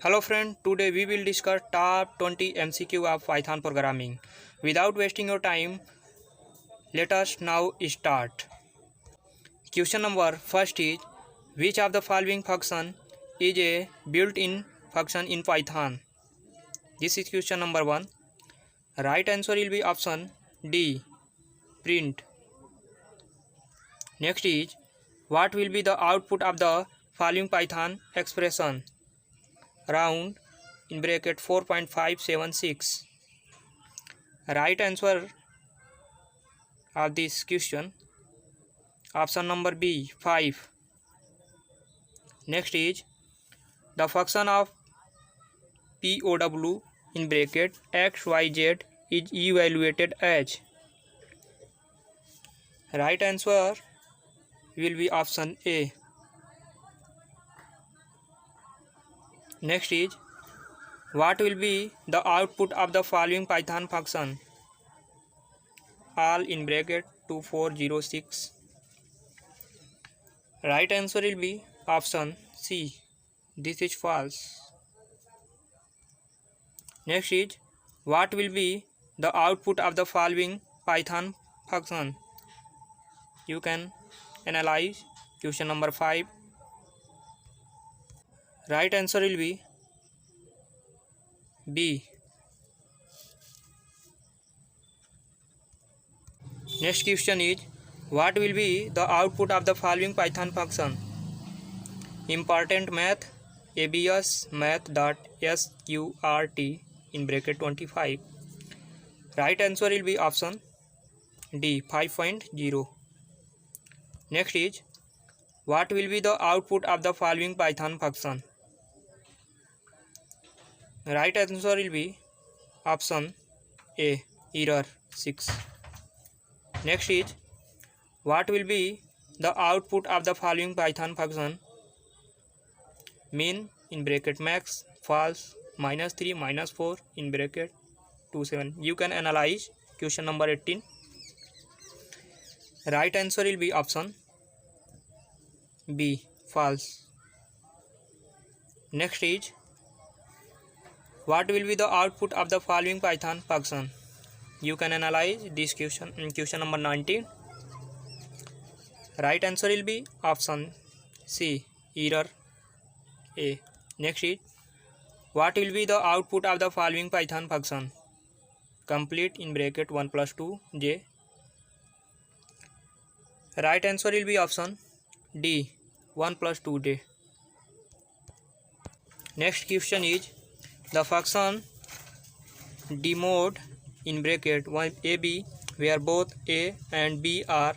Hello friend, today we will discuss top 20 MCQ of Python programming. Without wasting your time, let us now start. Question number first is, which of the following function is a built-in function in Python? This is question number 1. Right answer will be option D, print. Next is, what will be the output of the following Python expression? Round in bracket 4.576. Right answer of this question, option number B, 5. Next is, the function of POW in bracket XYZ is evaluated as. Right answer will be option A. Next is, what will be the output of the following Python function? All in bracket 2406. Right answer will be option C. This is false. Next is, what will be the output of the following Python function? You can analyze question number 5. Right answer will be B. Next question is, what will be the output of the following Python function? Important math, abs math.sqrt in bracket 25. Right answer will be option D, 5.0. Next is, what will be the output of the following Python function? Right answer will be option A, error 6. Next is, what will be the output of the following Python function? Min in bracket max, false, -3, -4 in bracket 27. You can analyze question number 18. Right answer will be option B, false. Next is, what will be the output of the following Python function? You can analyze this question in question number 19. Right answer will be option C, error A. Next is, what will be the output of the following Python function? Complete in bracket 1 plus 2 j. Right answer will be option D, 1 plus 2 j. Next question is, the function demode in bracket 1 ab where both a and b are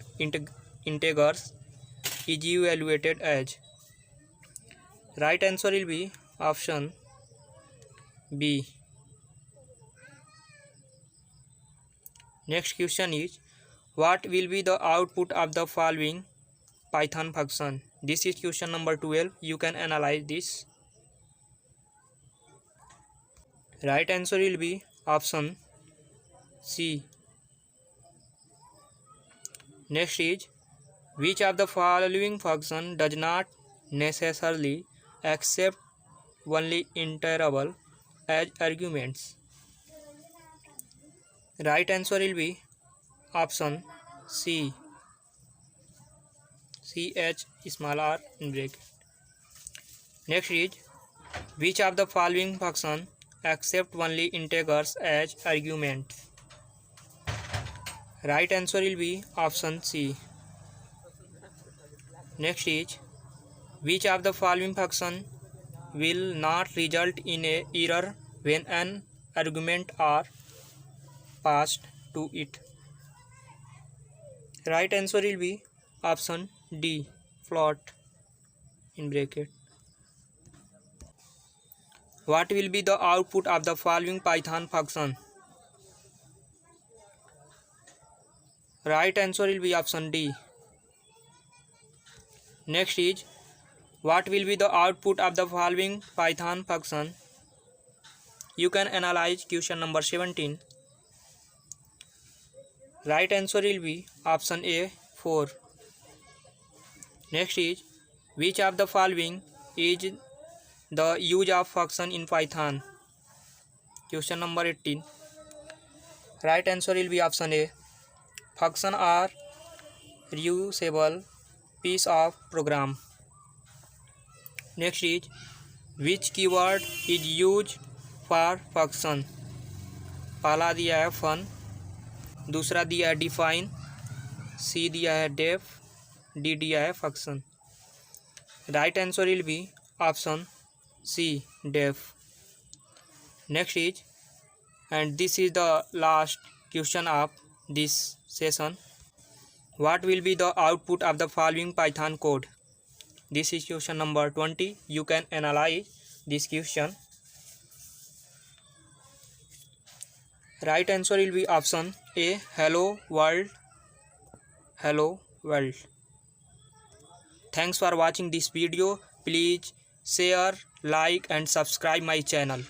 integers is evaluated as. Right answer will be option B. Next question is, what will be the output of the following Python function? This is question number 12. You can analyze this. Right answer will be option C. Next is, which of the following function does not necessarily accept only interval as arguments? Right answer will be option C, ch small r in bracket. Next is, which of the following function accept only integers as arguments? Right answer will be option C. Next is, which of the following function will not result in a error when an argument are passed to it? Right answer will be option D, float in bracket. What will be the output of the following Python function? Right answer will be option D. Next is, what will be the output of the following Python function? You can analyze question number 17. Right answer will be option A, 4. Next is, which of the following is The use of function in Python. Question number 18. Right answer will be option A. Function are reusable piece of program. Next is, which keyword is used for function? पहला दिया है fun, दूसरा दिया है define, सी दिया है def, D दिया है function. Right answer will be option C, def. Next is, and this is the last question of this session. What will be the output of the following Python code? This is question number 20. You can analyze this question. Right answer will be option A, hello world. Hello world. Thanks for watching this video. Please share, like and subscribe my channel.